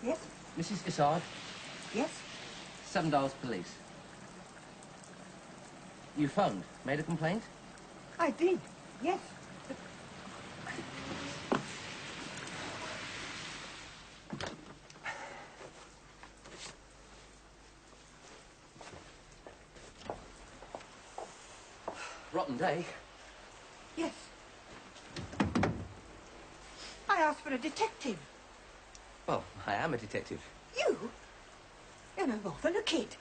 Yes? Mrs. Isard? Yes? 7 Dials Police. You phoned, made a complaint? I did, yes. Rotten day. Yes. I asked for a detective. Well, I am a detective. You? You're no more than a kid.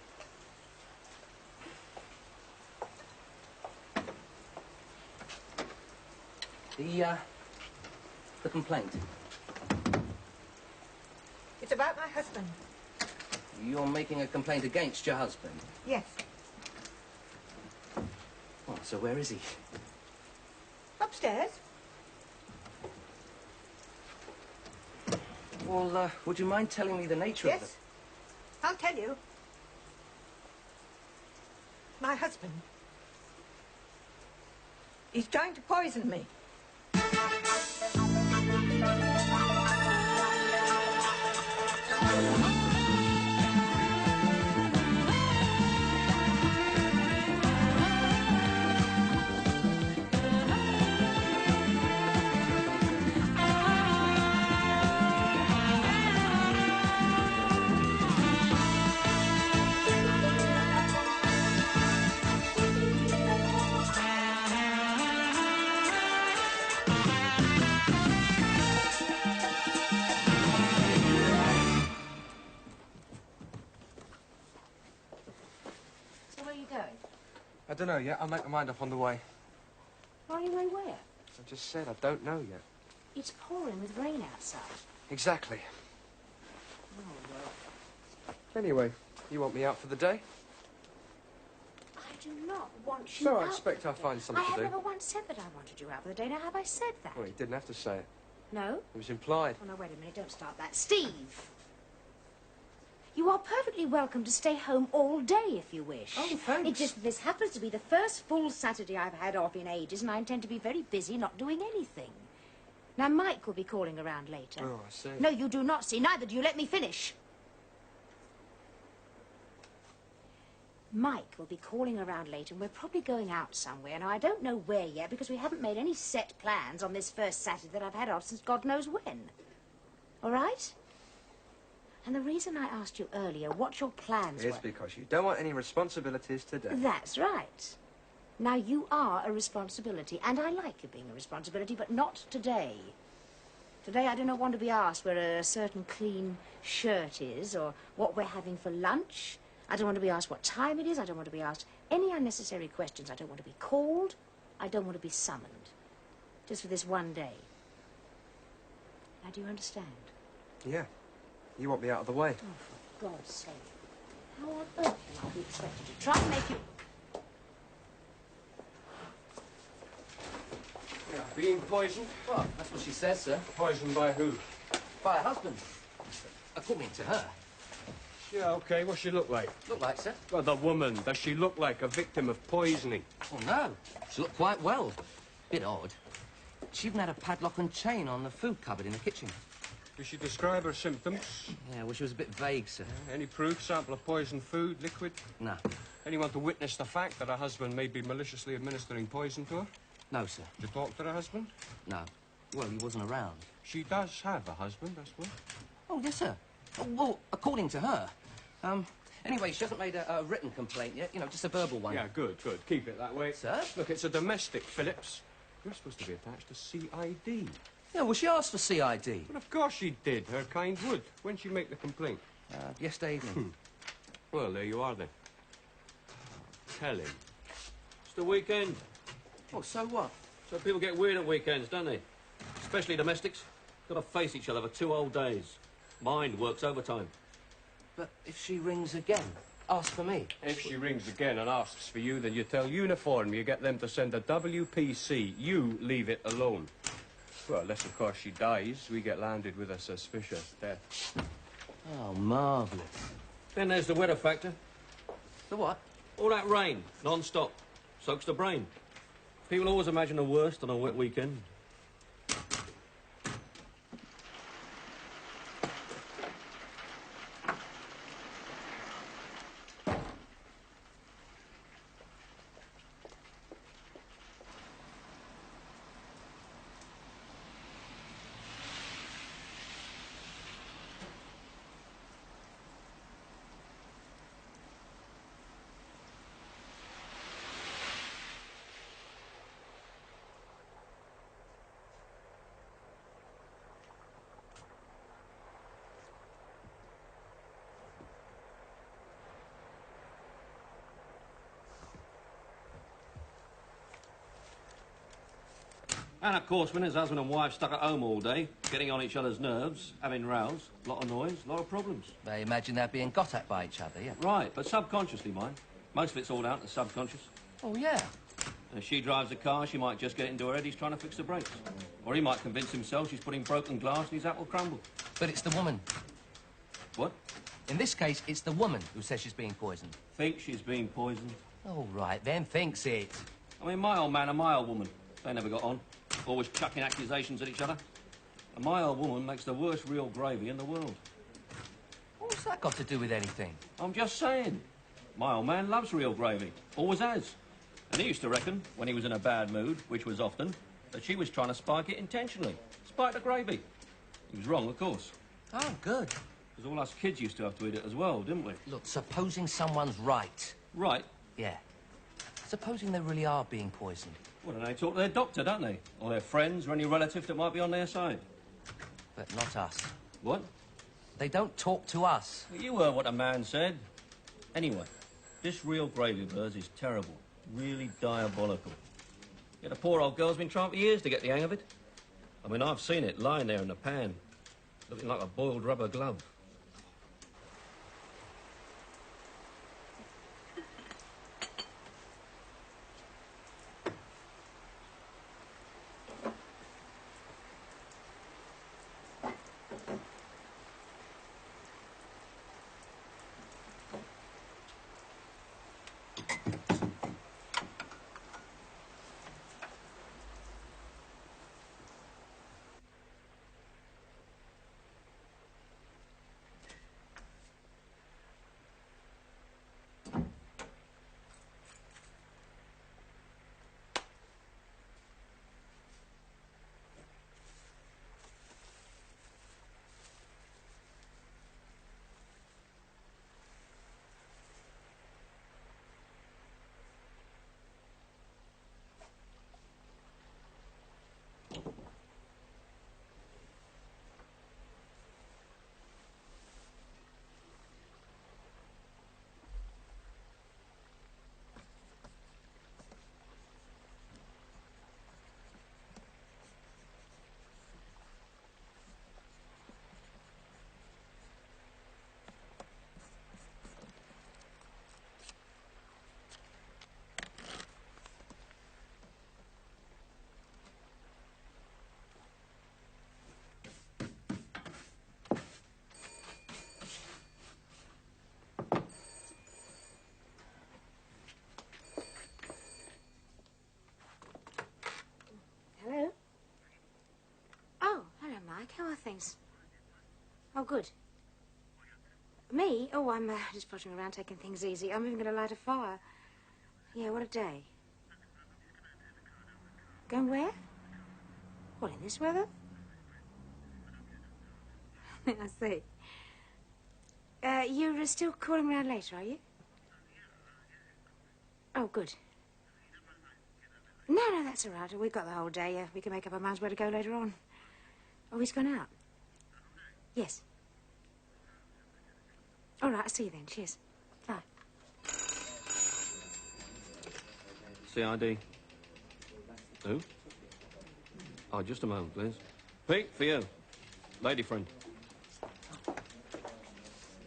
The complaint. It's about my husband. You're making a complaint against your husband? Yes. Well, so where is he? Upstairs. Well, would you mind telling me the nature of Yes. I'll tell you. My husband. He's trying to poison me. I don't know yet. I'll make my mind up on the way. On your way where? I just said I don't know yet. It's pouring with rain outside. Exactly. Oh, well. Anyway, you want me out for the day? I do not want you So out. I expect I'll find something I to have do. never once said that I wanted you out for the day. Now, have I said that? Well, you didn't have to say it. No? It was implied. Oh, no, wait a minute. Don't start that. Steve! You are perfectly welcome to stay home all day if you wish. Oh, thanks. It's just that this happens to be the first full Saturday I've had off in ages, and I intend to be very busy not doing anything. Now, Mike will be calling around later. Oh, I see. No, you do not see. Neither do you. Let me finish. Mike will be calling around later, and we're probably going out somewhere. Now, I don't know where yet, because we haven't made any set plans on this first Saturday that I've had off since God knows when. All right? And the reason I asked you earlier what your plans were... It's because you don't want any responsibilities today. That's right. Now, you are a responsibility, and I like you being a responsibility, but not today. Today, I do not want to be asked where a certain clean shirt is, or what we're having for lunch. I don't want to be asked what time it is. I don't want to be asked any unnecessary questions. I don't want to be called. I don't want to be summoned. Just for this one day. Now, do you understand? Yeah. You want me out of the way. Oh, for God's sake. How on earth can I be expected to try and make you... Yeah, being poisoned? Well, that's what she says, sir. Poisoned by who? By her husband. According to her. Yeah, OK. What's she look like? Look like, sir? Well, the woman. Does she look like a victim of poisoning? Oh, no. She looked quite well. Bit odd. She even had a padlock and chain on the food cupboard in the kitchen. Did she describe her symptoms? Yeah, well, she was a bit vague, sir. Any proof? Sample of poisoned food, liquid? No. Anyone to witness the fact that her husband may be maliciously administering poison to her? No, sir. Did you talk to her husband? No. Well, he wasn't around. She does have a husband, I suppose. Oh, yes, sir. Oh, well, according to her. Anyway, she hasn't made a written complaint yet. You know, just a verbal one. Yeah, good, good. Keep it that way. Sir? Look, it's a domestic, Phillips. You're supposed to be attached to CID. Yeah, well, she asked for CID. Well, of course she did. Her kind would. When she make the complaint? Yesterday evening. Well, there you are, then. Tell him. It's the weekend. Oh, so what? So people get weird at weekends, don't they? Especially domestics. Got to face each other for 2 whole days. Mind works overtime. But if she rings again, ask for me. If she rings again and asks for you, then you tell Uniform you get them to send a WPC. You leave it alone. Well, unless, of course, she dies, we get landed with a suspicious death. Oh, marvellous. Then there's the weather factor. The what? All that rain, non-stop. Soaks the brain. People always imagine the worst on a wet weekend. And, of course, when his husband and wife stuck at home all day, getting on each other's nerves, having rows, a lot of noise, a lot of problems. They imagine they're being got at by each other, yeah. Right, but subconsciously, mind. Most of it's all down to subconscious. Oh, yeah. And if she drives a car, she might just get into her head he's trying to fix the brakes. Or he might convince himself she's putting broken glass in his apple crumble. But it's the woman. What? In this case, it's the woman who says she's being poisoned. Thinks she's being poisoned. All right, then thinks it. I mean, my old man and my old woman, they never got on. Always chucking accusations at each other. And my old woman makes the worst real gravy in the world. What's that got to do with anything? I'm just saying. My old man loves real gravy. Always has. And he used to reckon, when he was in a bad mood, which was often, that she was trying to spike it intentionally. Spike the gravy. He was wrong, of course. Oh, good. Because all us kids used to have to eat it as well, didn't we? Look, supposing someone's right. Right. Yeah. Supposing they really are being poisoned. Well, then they talk to their doctor, don't they? Or their friends, or any relative that might be on their side. But not us. What? They don't talk to us. Well, you heard what the man said. Anyway, this real gravy of hers is terrible. Really diabolical. Yet the poor old girl's been trying for years to get the hang of it. I mean, I've seen it lying there in the pan, looking like a boiled rubber glove. Hello? Oh, hello, Mike. How are things? Oh, good. Me? Oh, I'm just pottering around, taking things easy. I'm even going to light a fire. Yeah, what a day. Going where? What, in this weather? I see. You're still calling around later, are you? Oh, good. No, that's all right. We've got the whole day. We can make up our minds where to go later on. Oh, he's gone out? Yes. All right, I'll see you then. Cheers. Bye. CID. Who? Oh, just a moment, please. Pete, for you. Lady friend.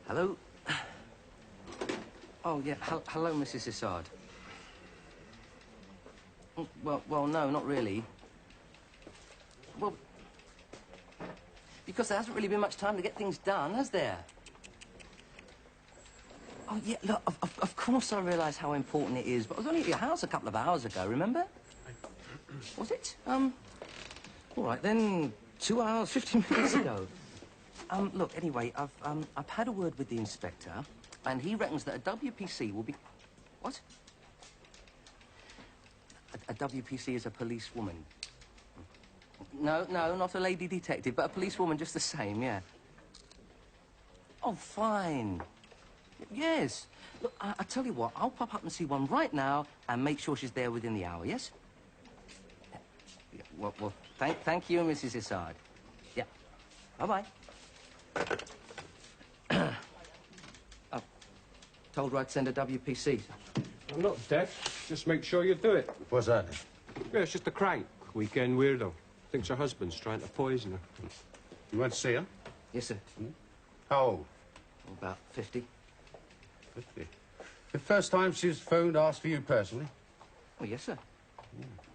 Hello? Oh, yeah. Hello, Mrs. Isard. Well, no, not really. Well, because there hasn't really been much time to get things done, has there? Oh, yeah, look, of course I realise how important it is, but I was only at your house a couple of hours ago, remember? Was it? All right, then, 2 hours, 15 minutes ago. Look, anyway, I've had a word with the inspector, and he reckons that a WPC will be... What? A WPC is a policewoman. No, not a lady detective, but a policewoman just the same, yeah. Oh, fine. Yes. Look, I tell you what, I'll pop up and see one right now and make sure she's there within the hour, yes? Yeah, well, thank you, Mrs. Isard. Yeah. Bye-bye. Told her I'd send a WPC. I'm not deaf. Just make sure you do it. What's that? Yeah, it's just a crank. Weekend weirdo. Thinks her husband's trying to poison her. You went to see her? Yes, sir. How old? About 50. 50. The first time she's phoned, asked for you personally? Oh, yes, sir.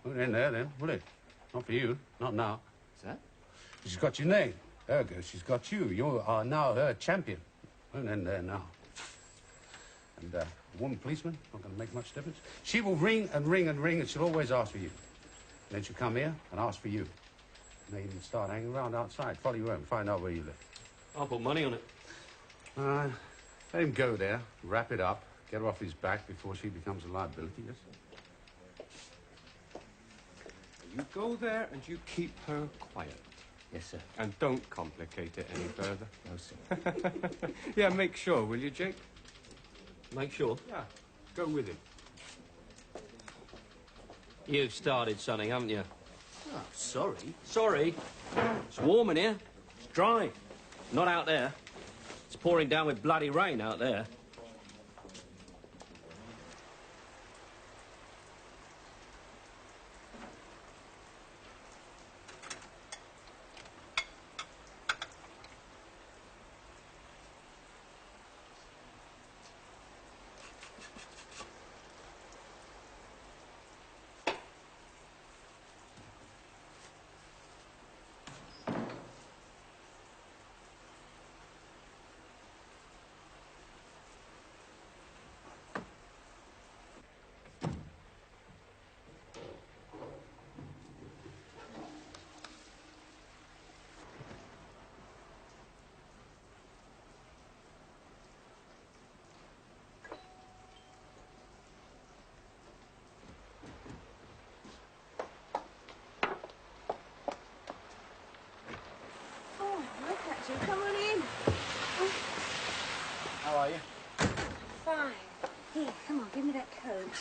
Well, in there then, will it? Not for you, not now. Sir? She's got your name. Ergo, she's got you. You are now her champion. Well, in there now. And a woman policeman, not going to make much difference. She will ring and ring and ring, and she'll always ask for you. And then she'll come here and ask for you. And they even start hanging around outside, follow you home, find out where you live. I'll put money on it. Let him go there, wrap it up, get her off his back before she becomes a liability, yes? You go there and you keep her quiet. Yes, sir. And don't complicate it any further. No, sir. Yeah, make sure, will you, Jake? Make sure. Yeah, go with him. You've started something, haven't you? Oh, sorry. Sorry. It's warm in here. It's dry. Not out there. It's pouring down with bloody rain out there.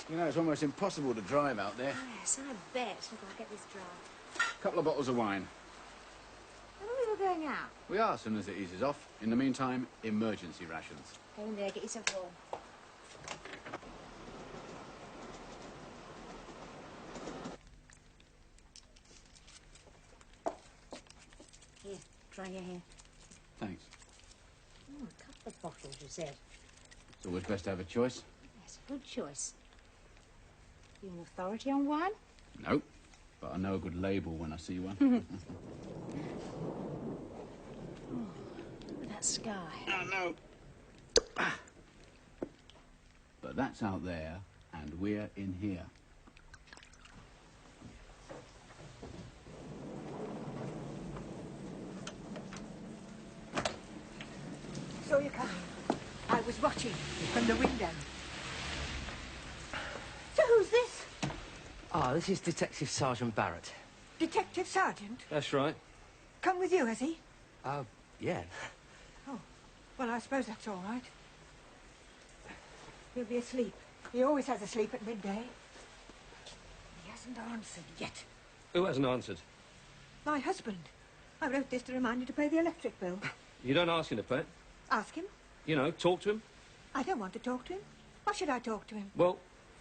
You know, it's almost impossible to drive out there. Yes, I bet. Look, I'll get this dry. A couple of bottles of wine. I thought we were going out. We are, as soon as it eases off. In the meantime, emergency rations. Go in there, get yourself warm. Here, try your hair. Thanks. Oh, a couple of bottles, you said. It's always best to have a choice. Yes, a good choice. You an authority on wine? No, but I know a good label when I see one. Look at that sky. I know. But that's out there, and we're in here. Saw you coming. I was watching from the window. So who's this? Ah, this is Detective Sergeant Barrett. Detective Sergeant? That's right. Come with you, has he? Yeah. Oh, well, I suppose that's all right. He'll be asleep. He always has a sleep at midday. He hasn't answered yet. Who hasn't answered? My husband. I wrote this to remind you to pay the electric bill. You don't ask him to pay it. Ask him. You know, talk to him. I don't want to talk to him. Why should I talk to him? Well,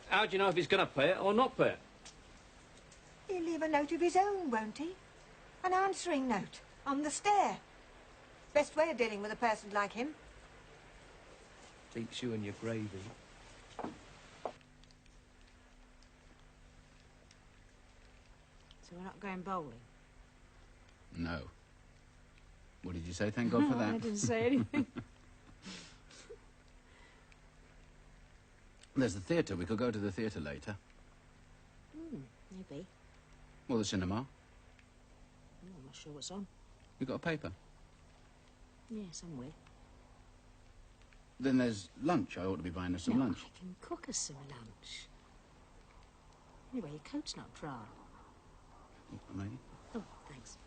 how do you know if he's going to pay it or not pay it? He'll leave a note of his own, won't he? An answering note on the stair. Best way of dealing with a person like him. Beats you and your gravy. So we're not going bowling? No. What did you say? Thank God for that. I didn't say anything. There's the theatre. We could go to the theatre later. Maybe. Or the cinema. Oh, I'm not sure what's on. You got a paper? Yeah, somewhere. Then there's lunch. I ought to be buying us some lunch. I can cook us some lunch. Anyway, your coat's not dry. Maybe. Oh, thanks.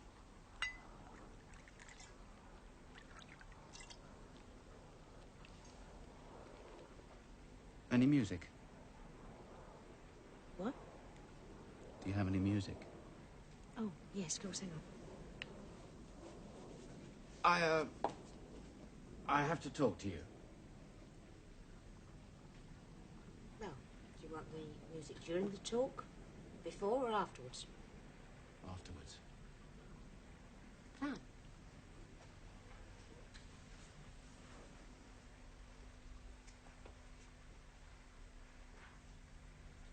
Any music? What? Do you have any music? Oh, yes, of course, hang on. I have to talk to you. Well, do you want the music during the talk? Before or afterwards? Afterwards. Fine.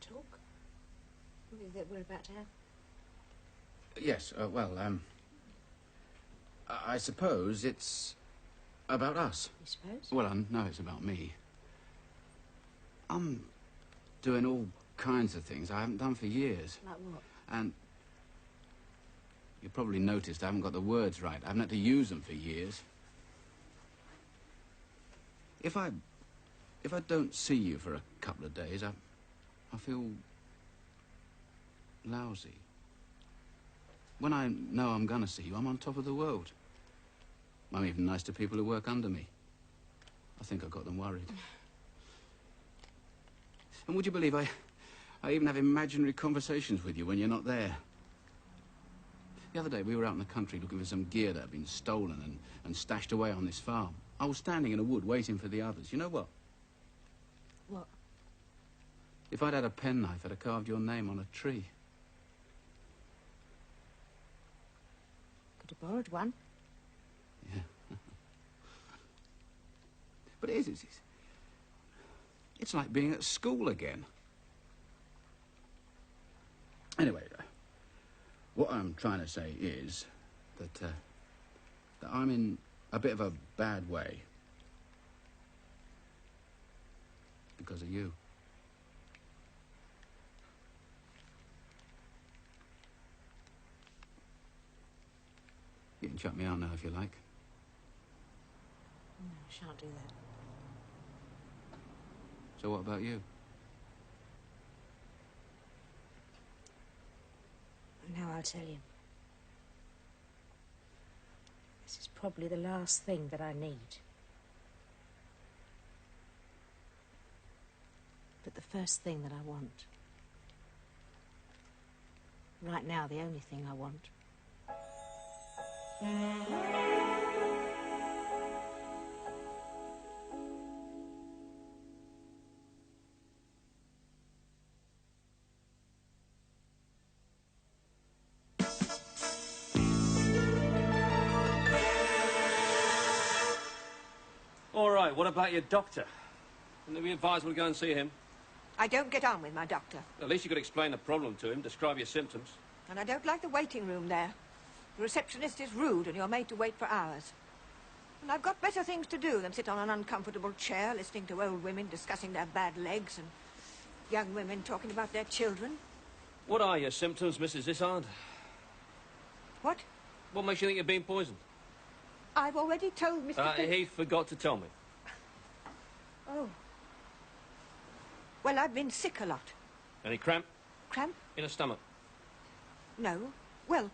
Talk? That we're about to have? Yes, I suppose it's about us. You suppose? Well, I know it's about me. I'm doing all kinds of things I haven't done for years. Like what? And you probably noticed I haven't got the words right. I haven't had to use them for years. If I don't see you for a couple of days, I feel lousy. When I know I'm gonna see you, I'm on top of the world. I'm even nice to people who work under me. I think I got them worried. And would you believe I even have imaginary conversations with you when you're not there? The other day, we were out in the country looking for some gear that had been stolen and stashed away on this farm. I was standing in a wood waiting for the others. You know what? What? If I'd had a penknife, I'd have carved your name on a tree. Could have borrowed one. Yeah. But it is. It's like being at school again. Anyway, what I'm trying to say is that I'm in a bit of a bad way. Because of you. You can shut me out now if you like. No, I shan't do that. So what about you? Now I'll tell you. This is probably the last thing that I need. But the first thing that I want. Right now, the only thing I want. All right, what about your doctor? Wouldn't it be advisable to go and see him? I don't get on with my doctor. At least you could explain the problem to him, describe your symptoms. And I don't like the waiting room there. The receptionist is rude and you're made to wait for hours. And I've got better things to do than sit on an uncomfortable chair listening to old women discussing their bad legs and young women talking about their children. What are your symptoms, Mrs. Issard? What? What makes you think you're being poisoned? I've already told Mr. He forgot to tell me. Oh. Well, I've been sick a lot. Any cramp? Cramp? In the stomach? No. Well,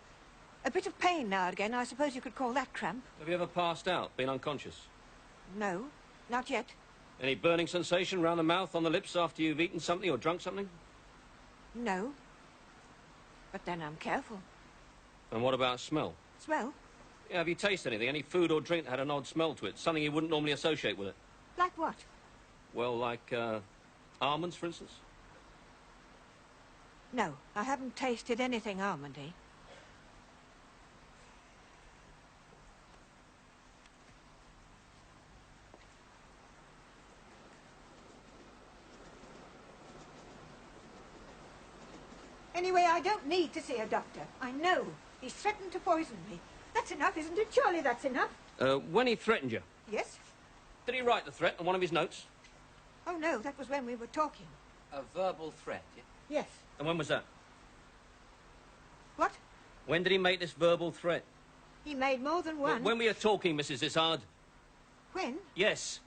a bit of pain now and again. I suppose you could call that cramp. Have you ever passed out, been unconscious? No, not yet. Any burning sensation round the mouth, on the lips after you've eaten something or drunk something? No. But then I'm careful. And what about smell? Smell? Yeah, have you tasted anything? Any food or drink that had an odd smell to it? Something you wouldn't normally associate with it? Like what? Well, like, almonds, for instance? No, I haven't tasted anything almondy. Anyway, I don't need to see a doctor. I know. He's threatened to poison me. That's enough, isn't it? Surely that's enough. When he threatened you, Yes? did he write the threat on one of his notes? Oh, no, that was when we were talking. A verbal threat, yeah? Yes. And when was that? What? When did he make this verbal threat? He made more than one. When were you talking, Mrs. Issard? When? Yes.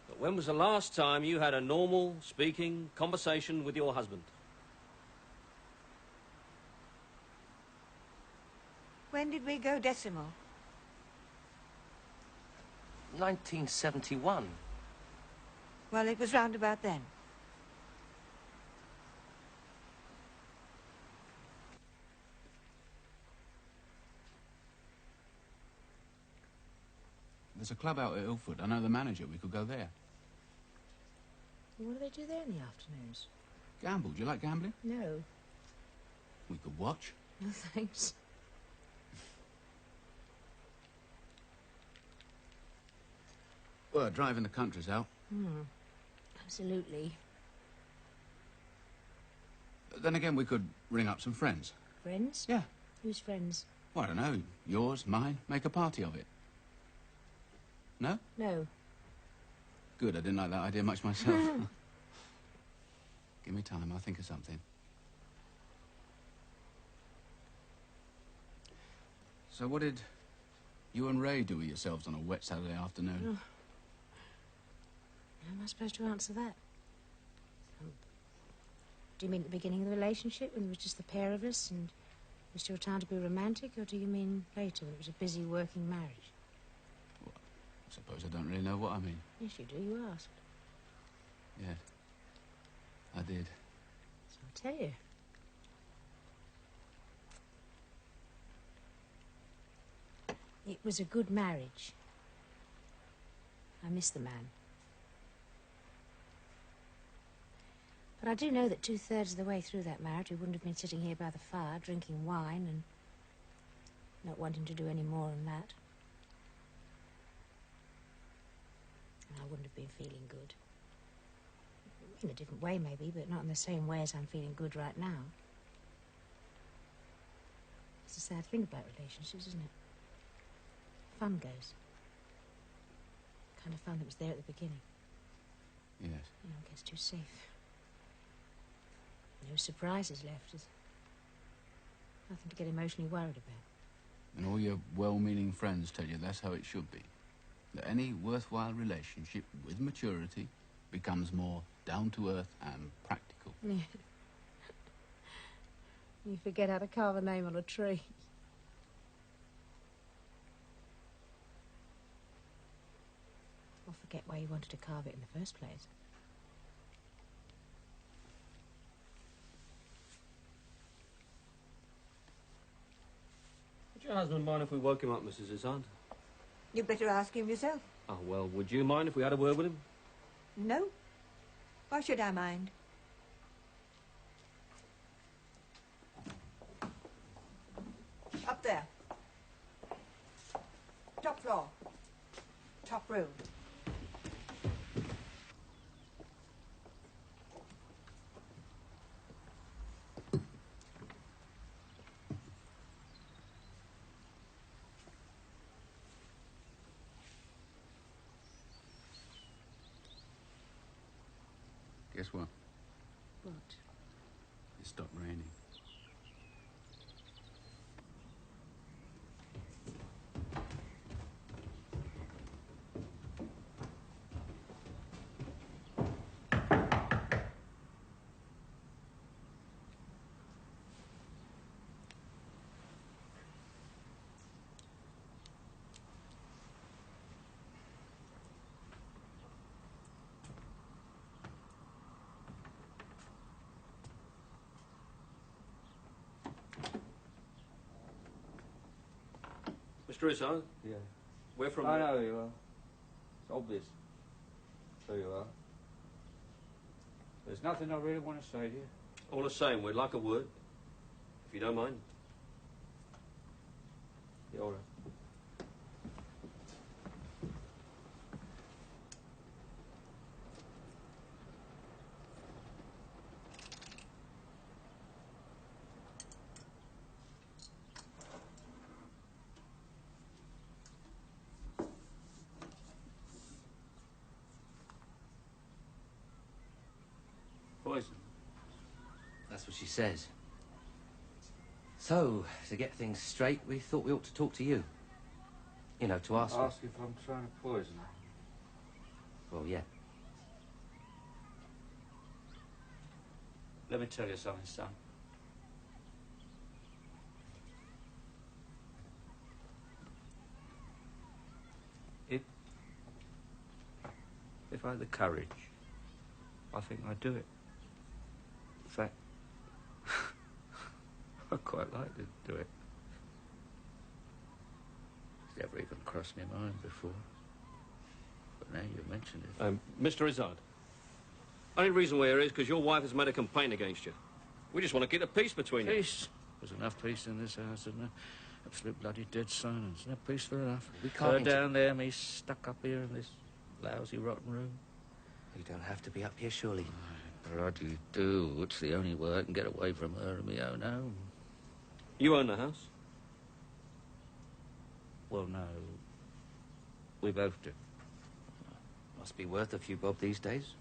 But when was the last time you had a normal, speaking conversation with your husband? When did we go decimal? 1971. Well, it was round about then. There's a club out at Ilford. I know the manager. We could go there. What do they do there in the afternoons? Gamble. Do you like gambling? No. We could watch. No, thanks. Well, driving the country's out. Absolutely. Then again, we could ring up some friends. Friends? Yeah. Who's friends? Well, I don't know. Yours, mine. Make a party of it. No? No. Good. I didn't like that idea much myself. Give me time. I'll think of something. So what did you and Ray do with yourselves on a wet Saturday afternoon? How am I supposed to answer that? Do you mean at the beginning of the relationship, when it was just the pair of us and we still trying to be romantic, or do you mean later, when it was a busy working marriage? Well, I suppose I don't really know what I mean. Yes, you do. You asked. Yes, I did. So I'll tell you. It was a good marriage. I miss the man. But I do know that 2/3 of the way through that marriage, we wouldn't have been sitting here by the fire, drinking wine and not wanting to do any more than that. And I wouldn't have been feeling good. In a different way, maybe, but not in the same way as I'm feeling good right now. It's a sad thing about relationships, isn't it? Fun goes. The kind of fun that was there at the beginning. Yes. You know, it gets too safe. No surprises left. There's nothing to get emotionally worried about. And all your well-meaning friends tell you that's how it should be. That any worthwhile relationship with maturity becomes more down-to-earth and practical. Yeah. You forget how to carve a name on a tree. Or forget why you wanted to carve it in the first place. Would your husband mind if we woke him up, Mrs. Izzard? You'd better ask him yourself. Oh, well, would you mind if we had a word with him? No. Why should I mind? Up there. Top floor. Top room. Guess what? What? It stopped raining. Mr. Izzard? Yeah. We're from... I know who you are. It's obvious who you are. There's nothing I really want to say to you. All the same, we'd like a word, if you don't mind. Yeah, all right. Poison. That's what she says. So, to get things straight, we thought we ought to talk to you. You know, to ask... Ask if I'm trying to poison her. Well, yeah. Let me tell you something, son. If I had the courage, I think I'd do it. In fact, I'd quite like to do it. It's never even crossed my mind before. But now you mention it. Mr. Izzard, only reason we're here is because your wife has made a complaint against you. We just want to get a peace between you. Peace. There's enough peace in this house, isn't there? Absolute bloody dead silence. No peace for enough. We can't Her down there, me stuck up here in this lousy, rotten room. You don't have to be up here, surely. I bloody do. It's the only way I can get away from her in my own home. You own the house? Well, no. We both do. Must be worth a few bob these days.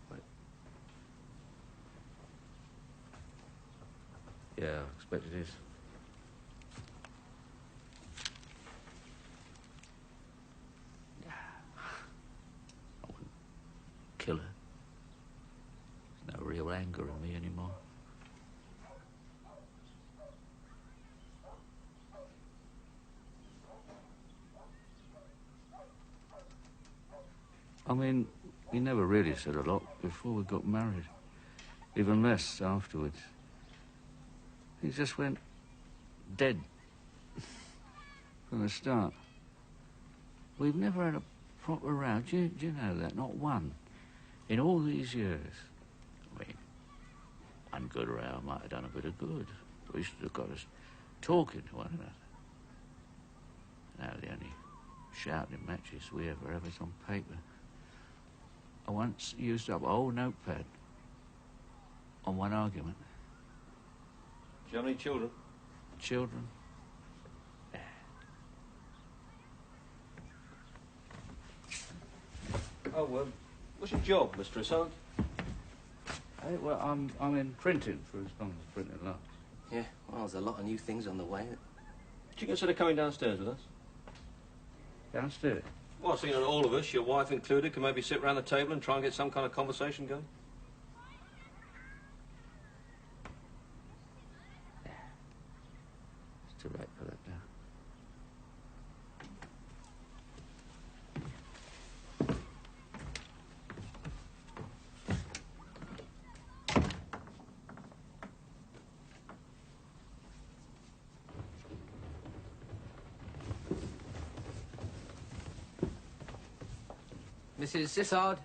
Yeah, I expect it is. I wouldn't kill her. There's no real anger in me anymore. I mean, we never really said a lot before we got married. Even less afterwards. He just went dead from the start. We've never had a proper row. Do you know that? Not one. In all these years. I mean, one good row might have done a bit of good. We should have got us talking to one another. Now the only shouting matches we ever have is on paper. I once used up a whole notepad on one argument. Do you have any children? Children? Oh, what's your job, Mr. Izzard? Hey, well, I'm in printing for as long as printing lasts. Yeah, well, there's a lot of new things on the way. Do you consider coming downstairs with us? Downstairs? Well, seeing that all of us, your wife included, can maybe sit round the table and try and get some kind of conversation going? It's too late for that now. Mrs. Sissard.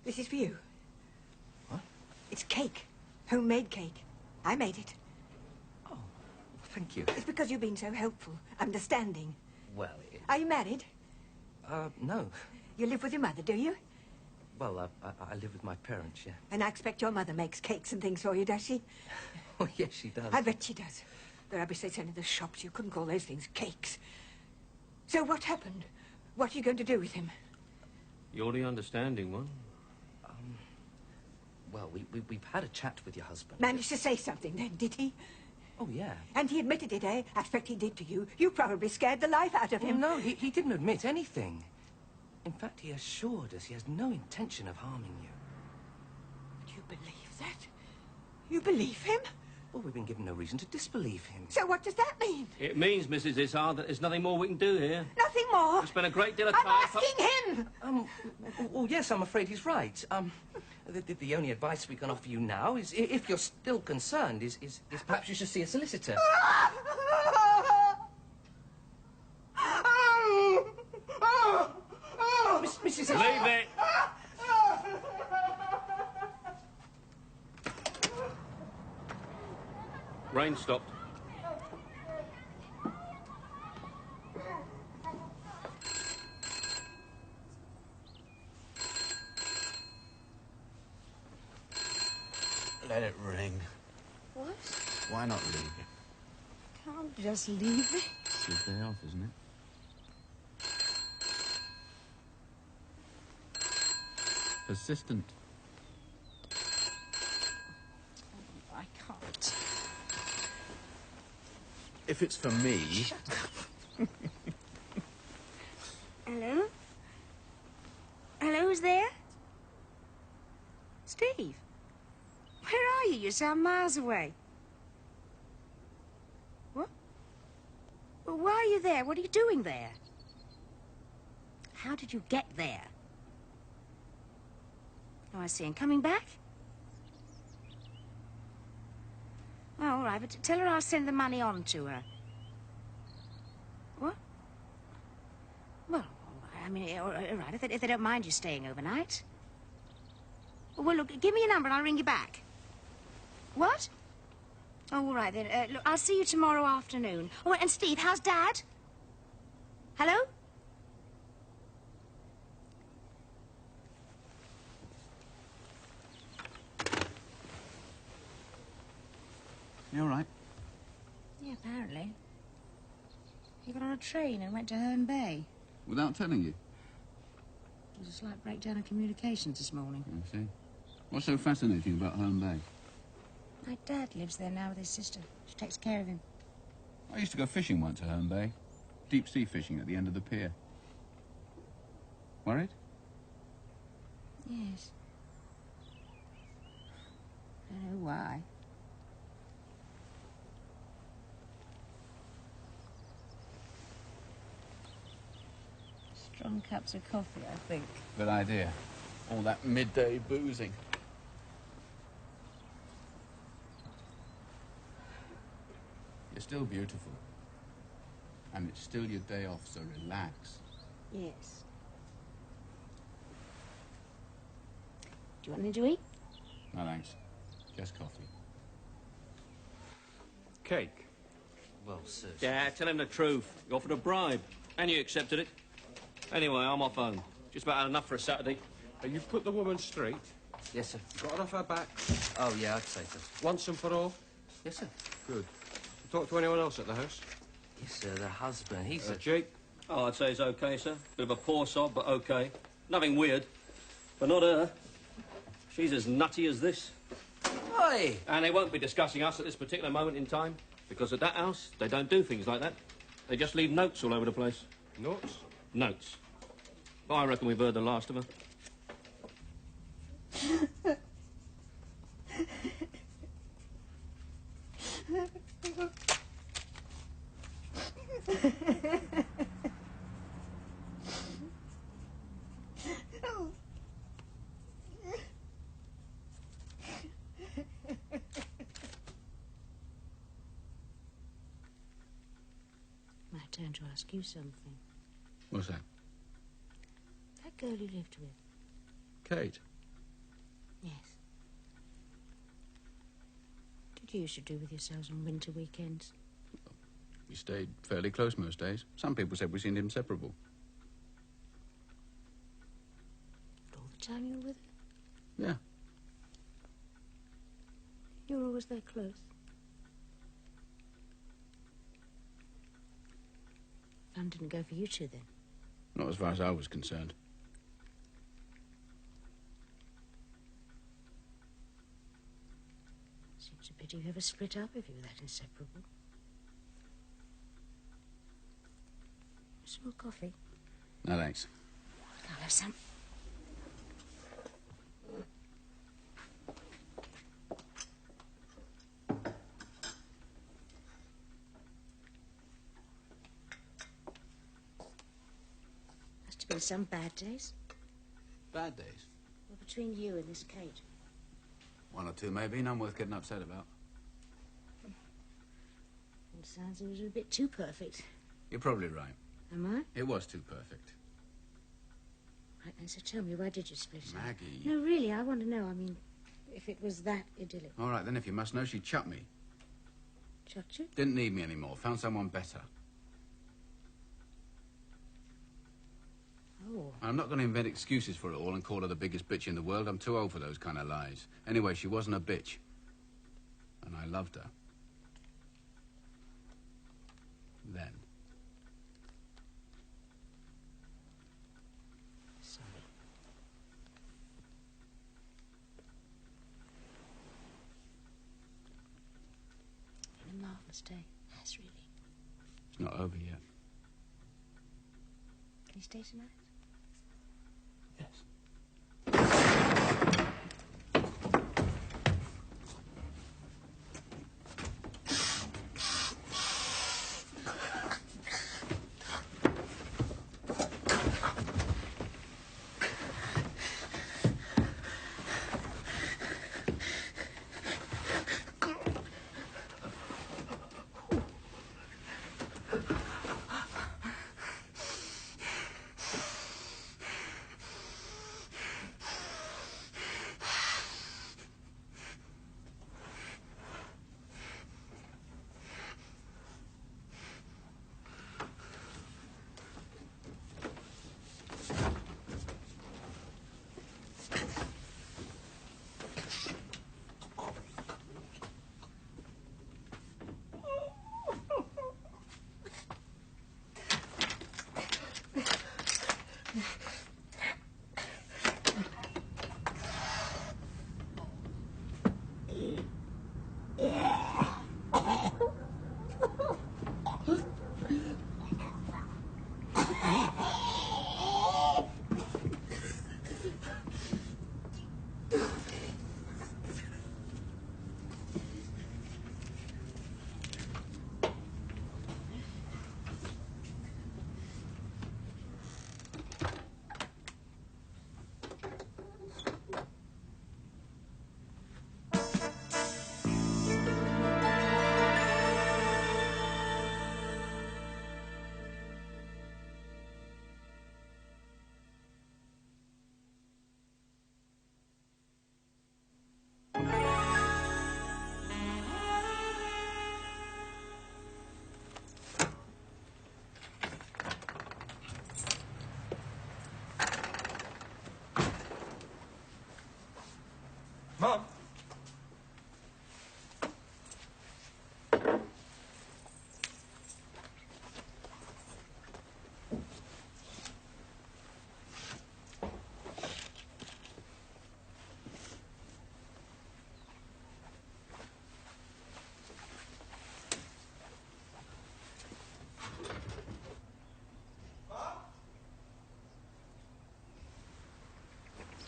This is for you. What? It's cake. Homemade cake. I made it. Oh, thank you. It's because you've been so helpful, understanding. Well, Are you married? no. You live with your mother, do you? Well, I live with my parents, yeah. And I expect your mother makes cakes and things for you, does she? Oh, yes, she does. I bet she does. The rubbish they send in the shops, you couldn't call those things cakes. So what happened? What are you going to do with him? You're the understanding one. Well, we've had a chat with your husband. Managed to say something then, did he? Oh, yeah. And he admitted it, eh? I expect he did to you. You probably scared the life out of Well, him. no, he didn't admit anything. In fact, he assured us he has no intention of harming you. Do you believe that? You believe him? Well, we've been given no reason to disbelieve him. So what does that mean? It means, Mrs. Izzard, that there's nothing more we can do here. Nothing more? We spent a great deal of I'm time... asking him! Well, yes, I'm afraid he's right. The only advice we can offer you now is, if you're still concerned, is perhaps you should see a solicitor. Mrs. Leave it! Rain stopped. Let it ring. What? Why not leave it? Can't just leave it. It's your day off, isn't it? Persistent. I can't. If it's for me... Hello? Hello, who's there? Steve? Where are you? You sound miles away. What? Well, why are you there? What are you doing there? How did you get there? Oh, I see. And coming back? Oh, all right, but tell her I'll send the money on to her. What? Well, I mean, all right, if they don't mind you staying overnight. Well, look, give me a number and I'll ring you back. What? Oh, all right, then. Look, I'll see you tomorrow afternoon. Oh, and Steve, how's Dad? Hello? You all right? Yeah, apparently. He got on a train and went to Herne Bay. Without telling you? There was a slight breakdown in communications this morning. I see. What's so fascinating about Herne Bay? My dad lives there now with his sister. She takes care of him. I used to go fishing once at Herne Bay. Deep-sea fishing at the end of the pier. Worried? Yes. I don't know why. Strong cups of coffee, I think. Good idea. All that midday boozing. You're still beautiful. And it's still your day off, so relax. Yes. Do you want anything to eat? No, thanks. Just coffee. Cake. Well, sir. Yeah, tell him the truth. You offered a bribe, and you accepted it. Anyway, I'm off home. Just about had enough for a Saturday. You put the woman straight. Yes, sir. Got her off her back. Oh, yeah, I'd say so. Once and for all. Yes, sir. Good. Talk to anyone else at the house? Yes, sir, the husband, he's a... Jake? Oh, I'd say it's okay, sir. Bit of a poor sob, but okay. Nothing weird. But not her. She's as nutty as this. Oi! And they won't be discussing us at this particular moment in time, because at that house, they don't do things like that. They just leave notes all over the place. Notes? Notes. But I reckon we've heard the last of her. to ask you something. What's that? That girl you lived with. Kate? Yes. What did you used to do with yourselves on winter weekends? We stayed fairly close most days. Some people said we seemed inseparable. But all the time you were with her? Yeah. You were always that close. Fun didn't go for you two, then? Not as far as I was concerned. Seems a pity you ever split up if you were that inseparable. Some more coffee? No, thanks. I'll have some. Must have been some bad days. Bad days? Well, between you and this Kate. One or two, maybe. None worth getting upset about. It sounds it was a bit too perfect. You're probably right. Am I? It was too perfect. Right, then, so tell me, why did you split up? Maggie. No, really, I want to know. I mean, if it was that idyllic. All right, then, if you must know, she chucked me. Chucked you? Didn't need me anymore. Found someone better. Oh. I'm not going to invent excuses for it all and call her the biggest bitch in the world. I'm too old for those kind of lies. Anyway, she wasn't a bitch. And I loved her. Then. Sorry. Been a marvellous day. Yes, really. It's not over yet. Can you stay tonight? Yes. Mum?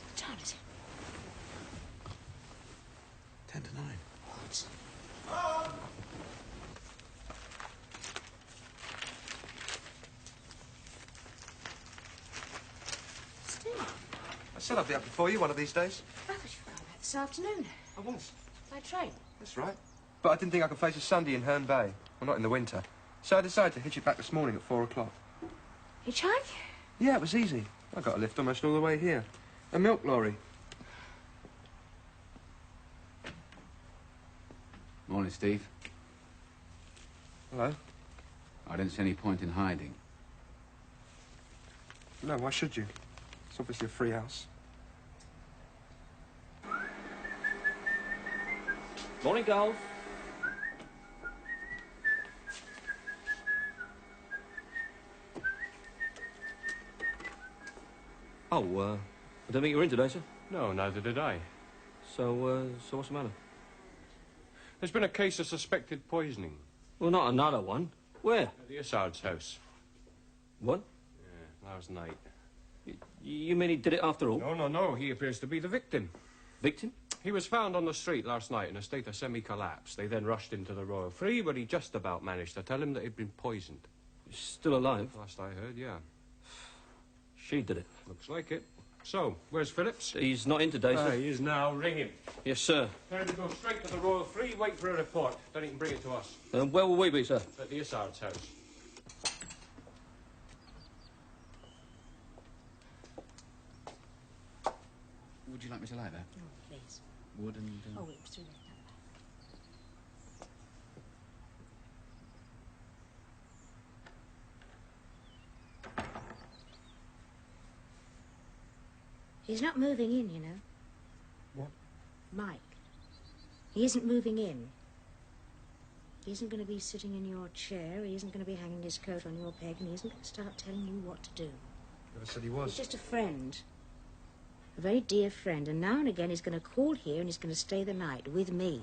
What time is it? 10 to 9. What? Steve, I said I'd be up before you one of these days. I thought you were going back this afternoon. I was. By train. That's right. But I didn't think I could face a Sunday in Herne Bay. Well, not in the winter. So I decided to hitch it back this morning at 4 o'clock. Hitchhike? Yeah, it was easy. I got a lift almost all the way here. A milk lorry. Morning, Steve. Hello? I didn't see any point in hiding. No, why should you? It's obviously a free house. Morning, girls. Oh, I don't think you were in today, sir. No, neither did I. So what's the matter? There's been a case of suspected poisoning. Well, not another one. Where? At the Isard's house. What? Yeah, last night. You mean he did it after all? No. He appears to be the victim. Victim? He was found on the street last night in a state of semi-collapse. They then rushed him to the Royal Free, but he just about managed to tell him that he'd been poisoned. He's still alive? Last I heard, yeah. She did it. Looks like it. So, where's Phillips? He's not in today, sir. He is now. Ring him. Yes, sir. Tell him to go straight to the Royal Free, wait for a report. Then he can bring it to us. Where will we be, sir? At the Isard's house. Would you like me to light that? Oh, please. Wood and... Oh, it was through that. He's not moving in, you know. What? Mike. He isn't moving in. He isn't going to be sitting in your chair. He isn't going to be hanging his coat on your peg, and he isn't going to start telling you what to do. Never said he was. He's just a friend. A very dear friend. And now and again he's going to call here and he's going to stay the night with me.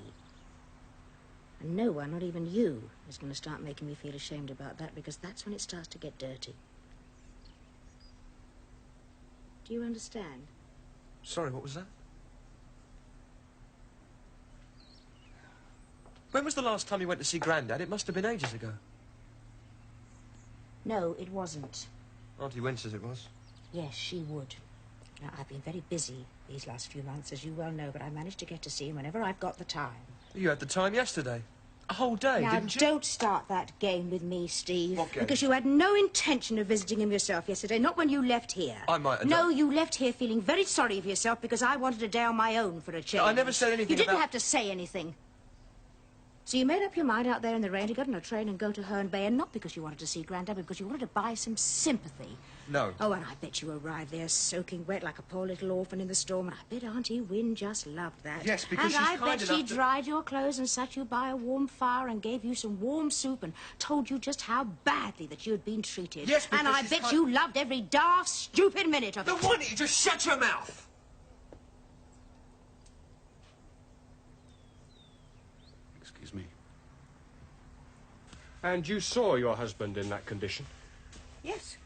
And no one, not even you, is going to start making me feel ashamed about that, because that's when it starts to get dirty. Do you understand? Sorry, what was that? When was the last time you went to see Grandad? It must have been ages ago. No, it wasn't. Auntie Wynne says it was. Yes, she would. Now, I've been very busy these last few months, as you well know, but I managed to get to see him whenever I've got the time. You had the time yesterday. A whole day, Now, didn't you? don't start that game with me, Steve. What game? Because you had no intention of visiting him yourself yesterday, not when you left here. I might have No, done. you left here feeling very sorry for yourself because I wanted a day on my own for a change. I never said anything You didn't about... have to say anything. So you made up your mind out there in the rain to get on a train and go to Herne Bay, and not because you wanted to see Grandad, but because you wanted to buy some sympathy. No. Oh, and I bet you arrived there soaking wet like a poor little orphan in the storm, and I bet Auntie Wynne just loved that. Yes, because and she's I kind bet she enough to... dried your clothes and sat you by a warm fire and gave you some warm soup and told you just how badly that you had been treated. Yes, because and I she's bet kind... you loved every daft, stupid minute of it. Then why don't you just shut your mouth? Excuse me. And you saw your husband in that condition? Yes.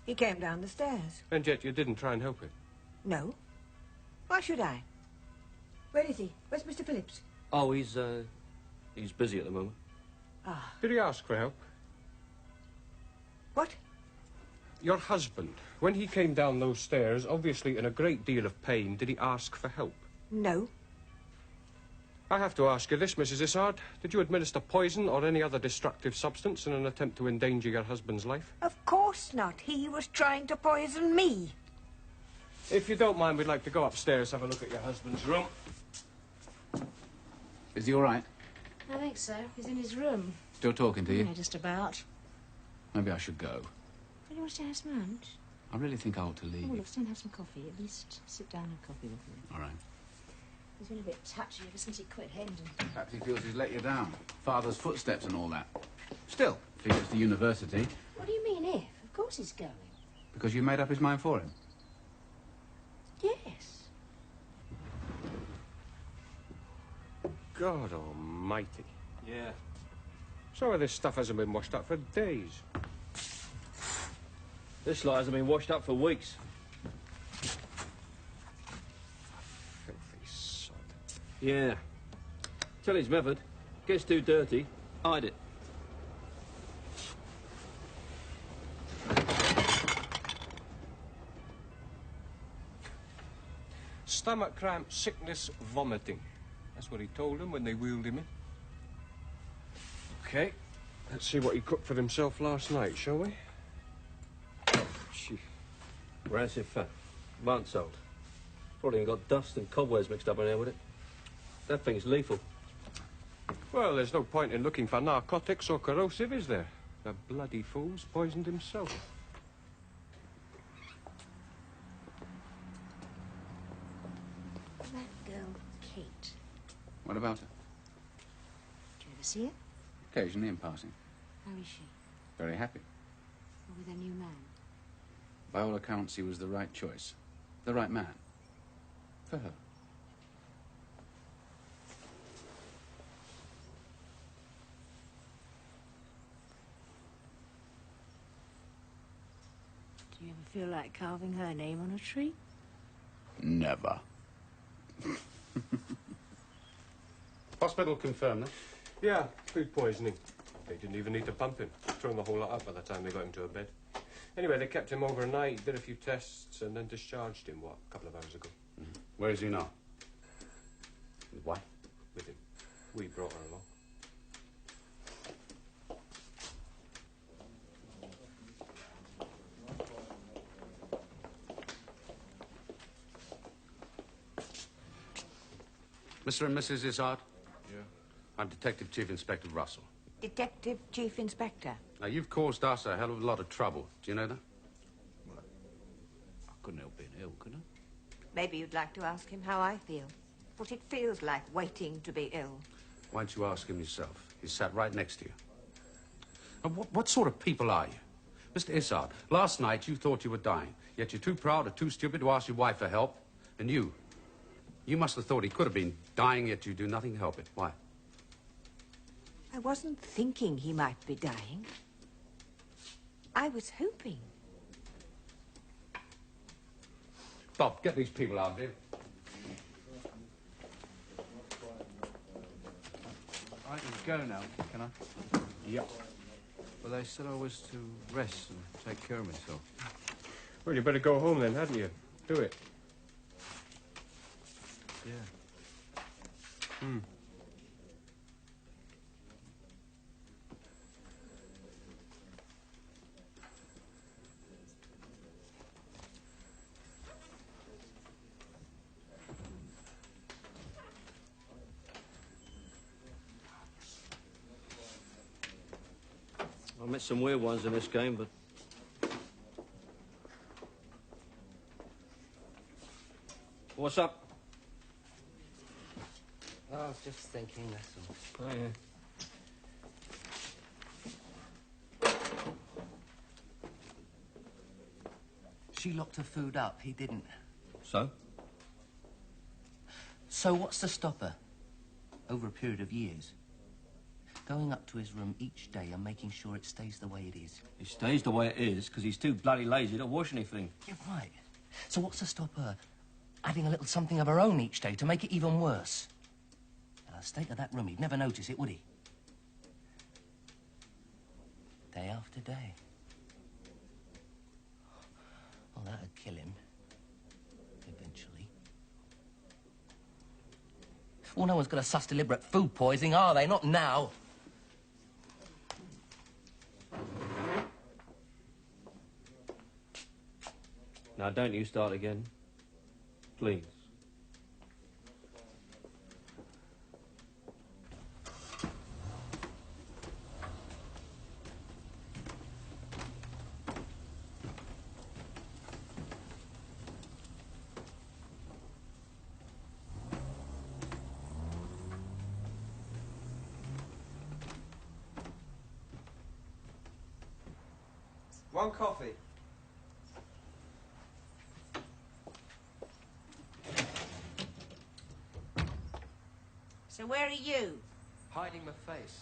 He came down the stairs. And yet you didn't try and help him? No. Why should I? Where is he? Where's Mr. Phillips? Oh, he's busy at the moment. Ah. Did he ask for help? What? Your husband, when he came down those stairs, obviously in a great deal of pain, did he ask for help? No. I have to ask you this, Mrs. Isard. Did you administer poison or any other destructive substance in an attempt to endanger your husband's life? Of course not. He was trying to poison me. If you don't mind, we'd like to go upstairs, have a look at your husband's room. Is he all right? I think so. He's in his room. Still talking to you? Yeah, just about. Maybe I should go. Do you want to stay and have some lunch? I really think I ought to leave. Oh, look, stay and have some coffee. At least sit down and have coffee with me. All right. He's been a bit touchy ever since he quit Hendon. Perhaps he feels he's let you down. Father's footsteps and all that. Still, if he gets to university, What do you mean, if? Of course he's going. because you made up his mind for him. Yes. God almighty. Yeah. Some of this stuff hasn't been washed up for days. This lot hasn't been washed up for weeks. Filthy sod. Yeah. Tell his method. Gets too dirty, hide it. Stomach cramp, sickness, vomiting. That's what he told them when they wheeled him in. Okay. Let's see what he cooked for himself last night, shall we? Gee. Rancid fat. Months old. Probably even got dust and cobwebs mixed up in there with it. That thing's lethal. Well, there's no point in looking for narcotics or corrosive, is there? The bloody fool's poisoned himself. That girl, Kate. What about her? Did you ever see her? Occasionally in passing. How is she? Very happy. Or with her new man? By all accounts, he was the right choice. The right man. For her. Do you ever feel like carving her name on a tree? Never. Hospital confirmed that. Yeah, food poisoning. They didn't even need to pump him. Thrown the whole lot up by the time they got him to a bed. Anyway, they kept him overnight, did a few tests, and then discharged him, what, a couple of hours ago. Where is he now? His wife? With him. We brought her along. Mr. and Mrs. Izzard? Yeah. I'm Detective Chief Inspector Russell. Detective Chief Inspector. Now, you've caused us a hell of a lot of trouble. Do you know that? I couldn't help being ill, could I? Maybe you'd like to ask him how I feel. What it feels like waiting to be ill. Why don't you ask him yourself? He sat right next to you. And what sort of people are you? Mr. Izzard, last night you thought you were dying, yet you're too proud or too stupid to ask your wife for help. And you must have thought he could have been dying, yet you do nothing to help it. Why? I wasn't thinking he might be dying. I was hoping. Bob, get these people out of here. I can go now, can I? Yep. Well, they said I was to rest and take care of myself. Well, you better go home then, hadn't you? Do it. Yeah. Hmm. I met some weird ones in this game, but... What's up? Oh, I was just thinking, that's all. Oh, yeah. She locked her food up, he didn't. So? So what's to stop her? Over a period of years. Going up to his room each day and making sure it stays the way it is. It stays the way it is because he's too bloody lazy to wash anything. You're right. So what's to stop her adding a little something of her own each day to make it even worse? Now, the state of that room, he'd never notice it, would he? Day after day. Well, that'd kill him. Eventually. Well, no one's got to suss deliberate food poisoning, are they? Not now. Now, don't you start again. Please. One coffee. So where are you? Hiding my face.